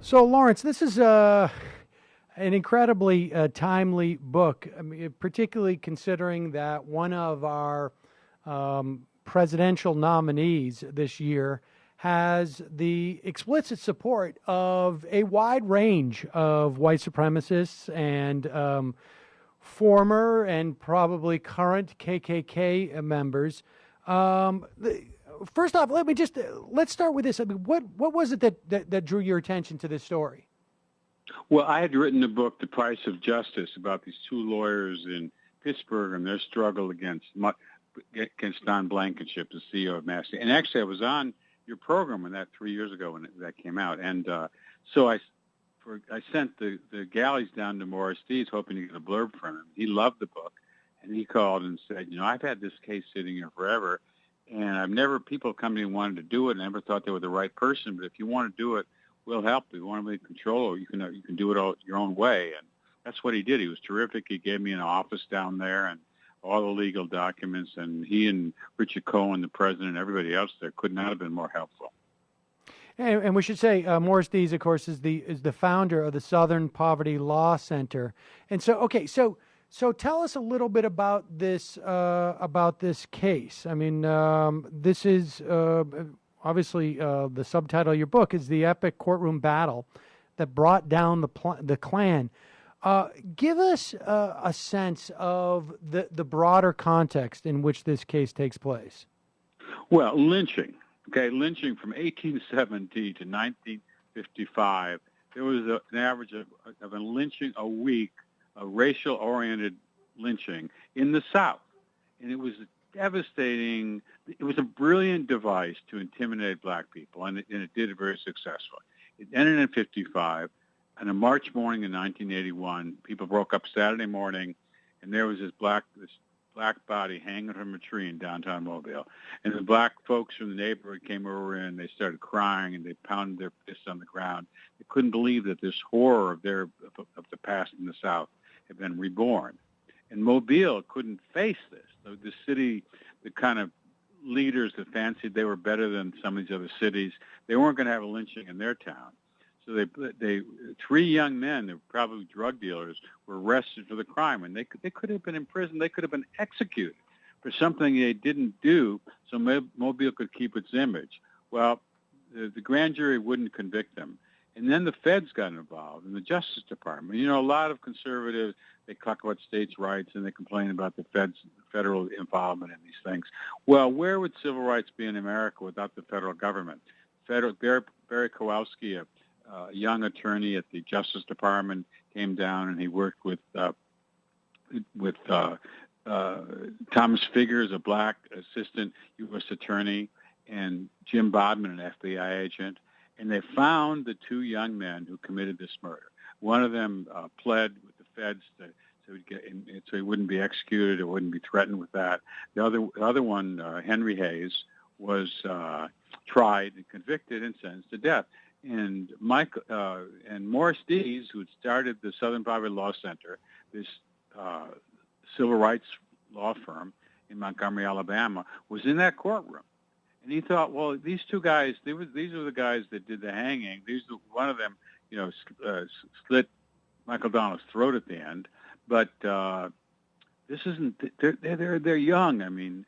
So, Lawrence, this is an incredibly timely book, I mean, particularly considering that one of our presidential nominees this year has the explicit support of a wide range of white supremacists and former and probably current KKK members. First off, let's start with this. I mean, what was it that drew your attention to this story? Well, I had written a book, The Price of Justice, about these two lawyers in Pittsburgh and their struggle against Don Blankenship, the CEO of Massey. And actually, I was on your program when that 3 years ago when that came out. And so I sent the galleys down to Morris Dees, hoping to get a blurb from him. He loved the book, and he called and said, I've had this case sitting here forever, and people come to me and wanted to do it, and I never thought they were the right person. But if you want to do it, we'll help you. You want to be in control, you can do it all your own way. And that's what he did. He was terrific. He gave me an office down there and all the legal documents, and he and Richard Cohen, the president, and everybody else there could not have been more helpful. And we should say Morris Dees, of course, is the founder of the Southern Poverty Law Center. And so tell us a little bit about this case. I mean, this is obviously the subtitle of your book is the epic courtroom battle that brought down the Klan. Give us a sense of the broader context in which this case takes place. Well, lynching. Okay, lynching from 1817 to 1955. There was an average of a lynching a week, a racial-oriented lynching in the South. And it was devastating. It was a brilliant device to intimidate black people, and it did it very successfully. It ended in 55. On a March morning in 1981, people broke up Saturday morning, and there was this black body hanging from a tree in downtown Mobile. And the black folks from the neighborhood came over and they started crying and they pounded their fists on the ground. They couldn't believe that this horror of the past in the South had been reborn. And Mobile couldn't face this. The city, the kind of leaders that fancied they were better than some of these other cities, they weren't going to have a lynching in their town. So three young men, they were probably drug dealers, were arrested for the crime, and they could have been in prison. They could have been executed for something they didn't do, so Mobile could keep its image. Well, the grand jury wouldn't convict them, and then the feds got involved, and the Justice Department. A lot of conservatives, they talk about states' rights, and they complain about the federal involvement in these things. Well, where would civil rights be in America without the federal government? Barry Kowalski, a young attorney at the Justice Department, came down and he worked with Thomas Figures, a black assistant U.S. attorney, and Jim Bodman, an FBI agent, and they found the two young men who committed this murder. One of them pled with the feds so he wouldn't be executed or wouldn't be threatened with that. The other one, Henry Hayes, was tried and convicted and sentenced to death. And Morris Dees, who had started the Southern Poverty Law Center, this civil rights law firm in Montgomery, Alabama, was in that courtroom. And he thought, well, these two guys, these are the guys that did the hanging. One of them, slit Michael Donald's throat at the end. But this isn't. They're young. I mean,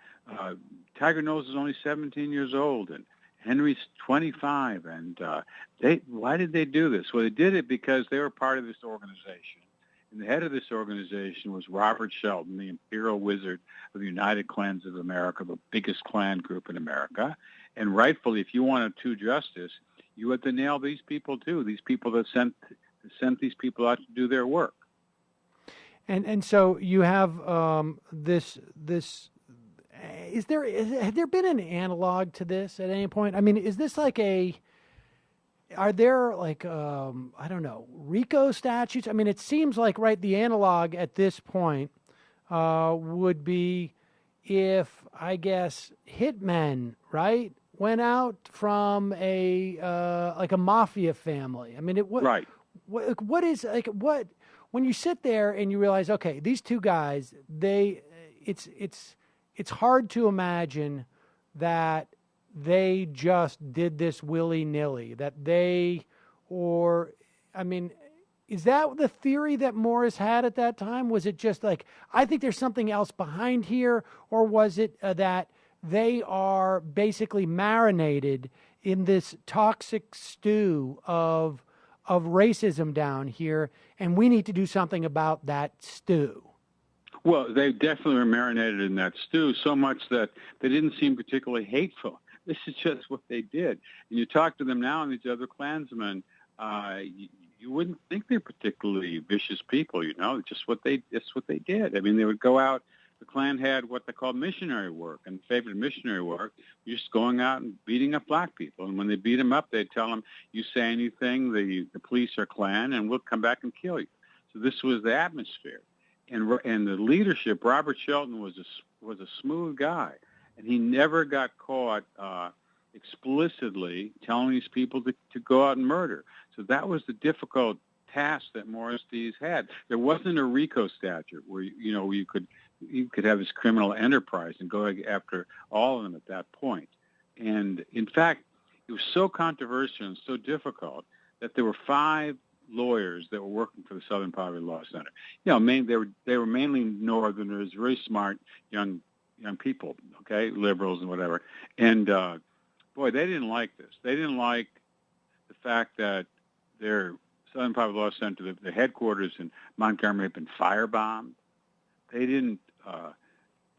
Tiger Nose is only 17 years old, and Henry's 25, and why did they do this? Well, they did it because they were part of this organization. And the head of this organization was Robert Shelton, the imperial wizard of the United Klans of America, the biggest Klan group in America. And rightfully, if you wanted true justice, you had to nail these people too, these people that sent these people out to do their work. And so you have this. Had there been an analog to this at any point? I mean, is this like are there like, I don't know, RICO statutes? I mean, it seems like, right, the analog at this point would be if, I guess, hitmen, right, went out from like a mafia family. I mean, right. What is, like, what, when you sit there and you realize, okay, these two guys, it's hard to imagine that they just did this willy-nilly, that they or I mean, is that the theory that Morris had at that time? Was it just like, I think there's something else behind here, or was it that they are basically marinated in this toxic stew of racism down here, and we need to do something about that stew? Well, they definitely were marinated in that stew so much that they didn't seem particularly hateful. This is just what they did. And you talk to them now and these other Klansmen, you wouldn't think they're particularly vicious people, just what they did. I mean, they would go out. The Klan had what they called missionary work, and favorite missionary work, just going out and beating up black people. And when they beat them up, they'd tell them, you say anything, the police are Klan, and we'll come back and kill you. So this was the atmosphere. And the leadership, Robert Shelton was a smooth guy, and he never got caught explicitly telling these people to go out and murder. So that was the difficult task that Morris Dees had. There wasn't a RICO statute where you could have this criminal enterprise and go after all of them at that point. And in fact, it was so controversial and so difficult that there were 5 lawyers that were working for the Southern Poverty Law Center. They were mainly Northerners, very smart young people, okay, liberals and whatever. And boy, they didn't like this. They didn't like the fact that their Southern Poverty Law Center, the headquarters in Montgomery, had been firebombed. They didn't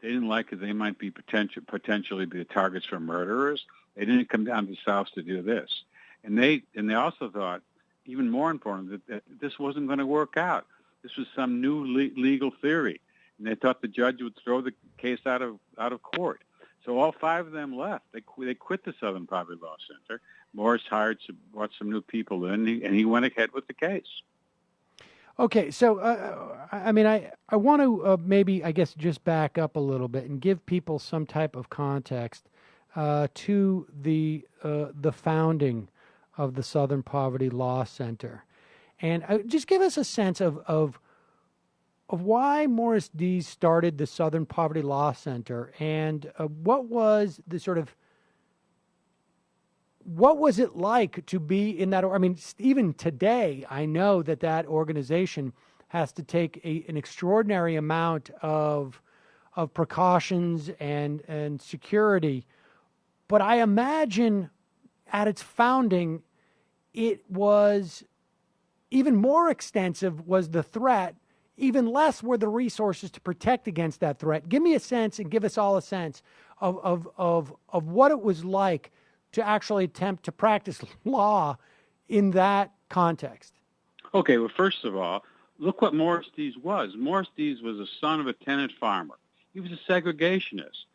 like that they might be potentially be the targets for murderers. They didn't come down to the South to do this, and they also thought, even more important, that this wasn't going to work out. This was some new legal theory, and they thought the judge would throw the case out of court. So all 5 of them left. They quit the Southern Poverty Law Center. Morris brought some new people in, and he went ahead with the case. Okay, so I want to maybe, I guess, just back up a little bit and give people some type of context to the founding of the Southern Poverty Law Center, and just give us a sense of why Morris Dees started the Southern Poverty Law Center, and what was it like to be in that? I mean, even today, I know that organization has to take an extraordinary amount of precautions and security. But I imagine at its founding, it was even more extensive was the threat, even less were the resources to protect against that threat. Give me a sense, and give us all a sense of what it was like to actually attempt to practice law in that context. Okay, well, first of all, look what Morris Dees was. Morris Dees was the son of a tenant farmer. He was a segregationist.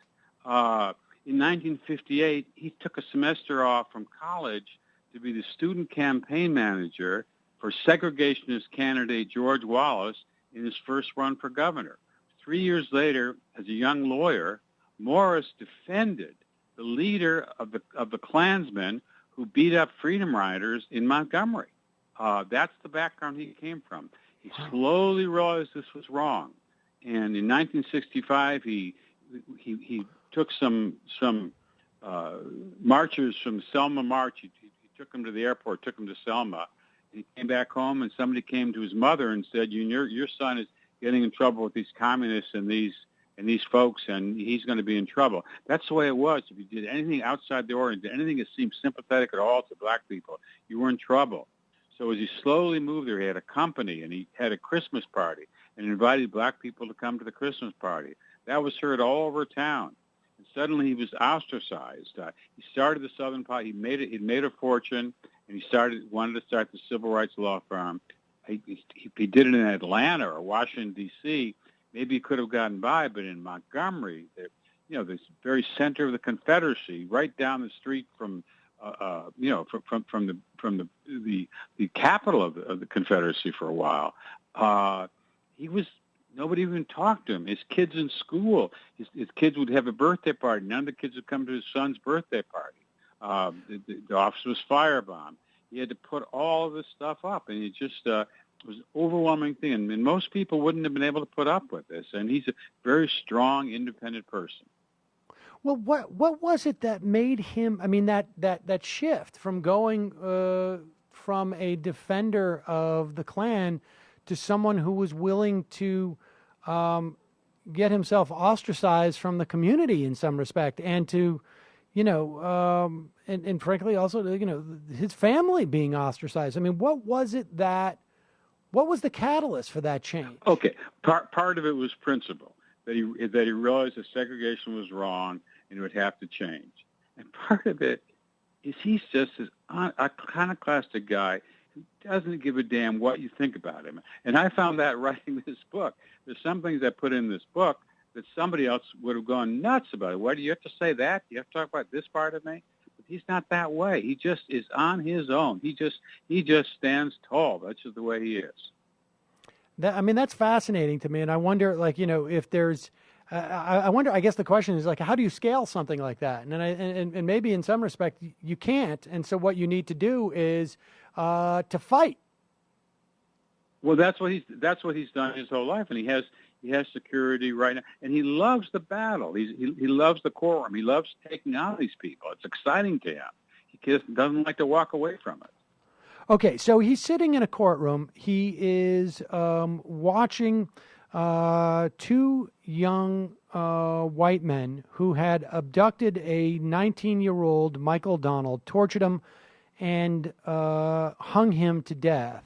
In 1958, he took a semester off from college to be the student campaign manager for segregationist candidate George Wallace in his first run for governor. 3 years later, as a young lawyer, Morris defended the leader of the Klansmen who beat up Freedom Riders in Montgomery. That's the background he came from. He slowly realized this was wrong, and in 1965 he took some marchers from Selma March. He took them to the airport, took them to Selma. He came back home, and somebody came to his mother and said, "Your son is getting in trouble with these communists and these folks, and he's going to be in trouble." That's the way it was. If you did anything outside the order, anything that seemed sympathetic at all to black people, you were in trouble. So as he slowly moved there, he had a company, and he had a Christmas party and invited black people to come to the Christmas party. That was heard all over town. And suddenly he was ostracized. He started the Southern Poverty. He made a fortune, and he wanted to start the civil rights law firm. He did it in Atlanta or Washington, D.C. Maybe he could have gotten by, but in Montgomery, the very center of the Confederacy, right down the street from the capital of the Confederacy for a while, nobody even talked to him. His kids in school, his kids would have a birthday party. None of the kids would come to his son's birthday party. The office was firebombed. He had to put all of this stuff up, and it just was an overwhelming thing. And most people wouldn't have been able to put up with this. And he's a very strong, independent person. Well, what was it that made him? I mean, that shift from going from a defender of the Klan to someone who was willing to get himself ostracized from the community in some respect, and to, and frankly also, his family being ostracized. I mean, what was the catalyst for that change? Okay, part of it was principle, that he realized that segregation was wrong and it would have to change, and part of it is he's just a iconoclastic guy who doesn't give a damn what you think about him. And I found that writing this book. There's some things I put in this book that somebody else would have gone nuts about. Why do you have to say that? Do you have to talk about this part of me? But he's not that way. He just is on his own. He just stands tall. That's just the way he is. That's fascinating to me. And I wonder, if there's, I wonder, I guess the question is, how do you scale something like that? And maybe in some respect you can't. And so what you need to do is to fight. Well, that's what he's done his whole life, and he has security right now, and he loves the battle. He loves the courtroom. He loves taking on these people. It's exciting to him. He just doesn't like to walk away from it. Okay, so he's sitting in a courtroom. He is watching two young white men who had abducted a 19-year-old Michael Donald, tortured him, and hung him to death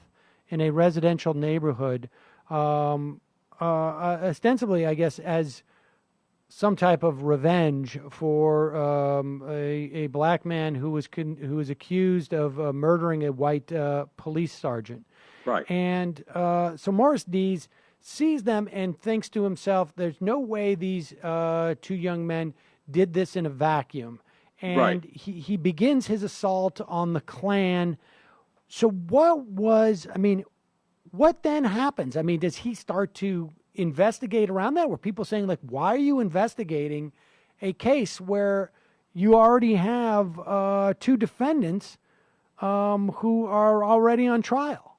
in a residential neighborhood, ostensibly, I guess, as some type of revenge for a black man who was accused of murdering a white police sergeant. Right. And so Morris Dees sees them and thinks to himself, "There's no way these two young men did this in a vacuum." And right. he begins his assault on the Klan. So what then happens? I mean, does he start to investigate around that? Were people saying, why are you investigating a case where you already have two defendants who are already on trial?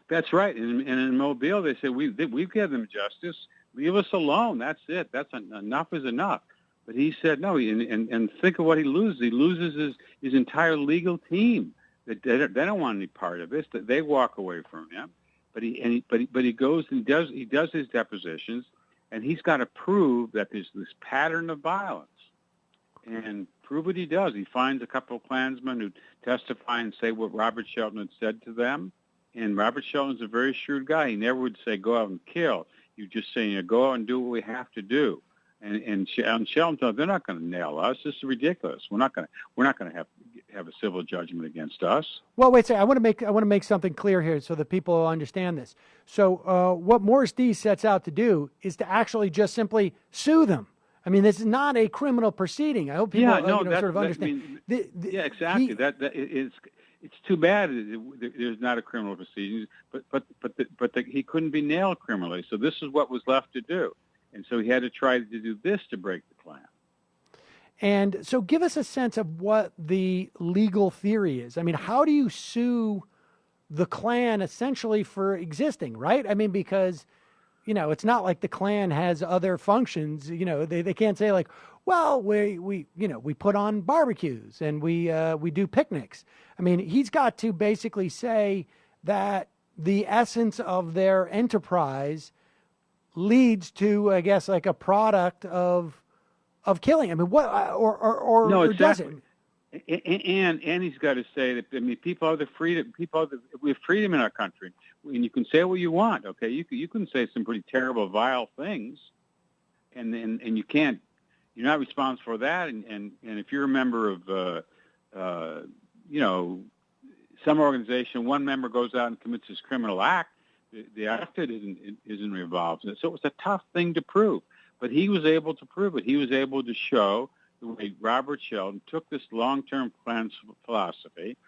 That's right. And in Mobile, they said, we've given them justice. Leave us alone. That's it. Enough is enough. But he said no. And think of what he loses. He loses his entire legal team. They don't want any part of this. They walk away from him. But he goes and does his depositions, and he's got to prove that there's this pattern of violence, and prove what he does. He finds a couple of Klansmen who testify and say what Robert Shelton had said to them, and Robert Shelton's a very shrewd guy. He never would say go out and kill. You just say go out and do what we have to do. And Shelton thought, they're not going to nail us. This is ridiculous. We're not going to have a civil judgment against us. Well, wait a second. I want to make something clear here so that people understand this. So what Morris Dees sets out to do is to actually just simply sue them. I mean, this is not a criminal proceeding. I hope people sort of understand. Yeah, exactly. It's too bad there's not a criminal proceeding, but he couldn't be nailed criminally. So this is what was left to do. And so he had to try to do this to break the Klan. And so give us a sense of what the legal theory is. I mean, how do you sue the Klan essentially for existing, right? I mean, because, it's not like the Klan has other functions. They can't say well, we put on barbecues and we do picnics. I mean, he's got to basically say that the essence of their enterprise leads to, I guess, a product of killing. I mean, what or no, exactly. And he's got to say that people have the freedom. We have freedom in our country, and you can say what you want. Okay, you can say some pretty terrible, vile things, and you can't. You're not responsible for that. And if you're a member of, some organization, one member goes out and commits this criminal act. The abducted isn't involved. So it's a tough thing to prove. But he was able to prove it. He was able to show the way Robert Shelton took this long-term Klan philosophy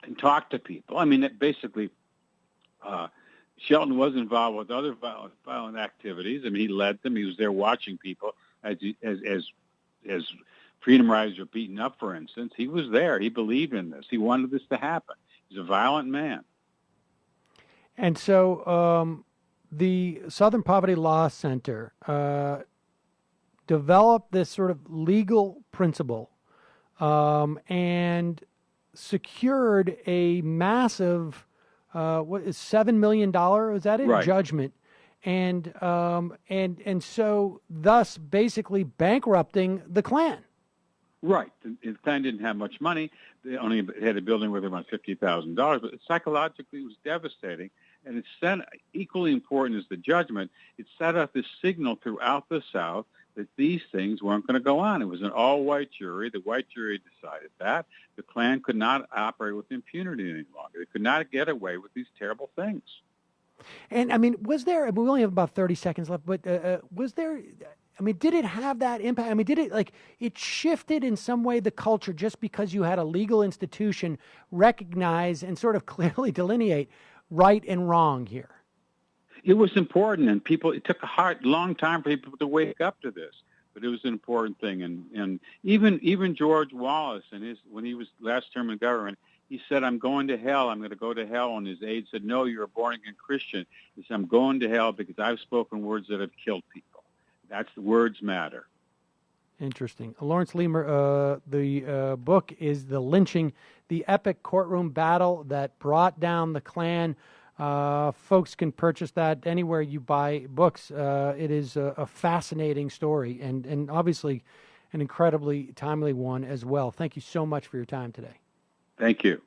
and talked to people. I mean, basically, Shelton was involved with other violent activities. I mean, he led them. He was there watching people as freedom riders were beaten up, for instance. He was there. He believed in this. He wanted this to happen. He's a violent man. And so the Southern Poverty Law Center developed this sort of legal principle, and secured a massive, what is $7 million? Is that in Right. judgment? And so thus basically bankrupting the Klan. Right. The Klan didn't have much money. They only had a building worth around $50,000, but psychologically it was devastating. And it set, equally important as the judgment, it set up this signal throughout the South that these things weren't going to go on. It was an all-white jury. The white jury decided that. The Klan could not operate with impunity any longer. They could not get away with these terrible things. And I mean, was there, we only have about 30 seconds left, but was there, I mean, did it have that impact? I mean, did it, like, it shifted in some way the culture just because you had a legal institution recognize and sort of clearly delineate right and wrong here? It was important, and it took a long time for people to wake up to this, but it was an important thing. And even George Wallace, when he was last term in government, he said, "I'm going to hell. I'm going to go to hell." And his aide said, "No, you're a born-again Christian." He said, "I'm going to hell because I've spoken words that have killed people." That's the words matter. Interesting. Laurence Leamer, the book is The Lynching, the epic courtroom battle that brought down the Klan. Folks can purchase that anywhere you buy books. It is a fascinating story and obviously an incredibly timely one as well. Thank you so much for your time today. Thank you.